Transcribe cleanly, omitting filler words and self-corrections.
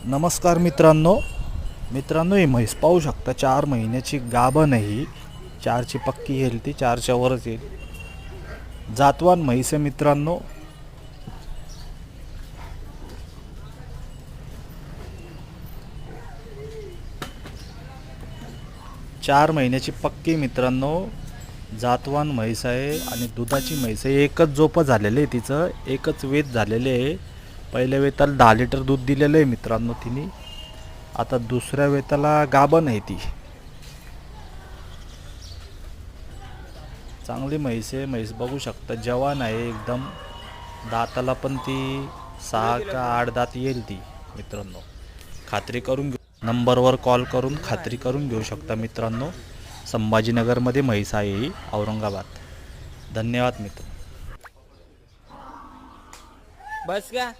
नमस्कार मित्रांनो ही म्हैस पाहू शकता 4 महिन्याची गाभण आहे ही. 4ची पक्की येईल ती, 4च्या वरच येईल. जातवान म्हैस आहे मित्रांनो. चार महिन्याची पक्की मित्रांनो, जातवान म्हैस आहे आणि दुधाची म्हैस आहे. एकच झोप झालेलं आहे तिचं, एकच वेत झालेले आहे. पहिल्या वेताला 10 लिटर दूध दिलेलं आहे मित्रांनो तिने. आता दुसऱ्या वेताला गाभण आहे ती. चांगली म्हैस आहे. म्हैस बघू शकता जवान आहे एकदम. दाताला पण ती 6 का 8 दात येईल ती मित्रांनो. खात्री करून नंबरवर कॉल करून खात्री करून घेऊ शकता मित्रांनो. संभाजीनगरमध्ये म्हैस आहे ही, औरंगाबाद. धन्यवाद मित्र. बस का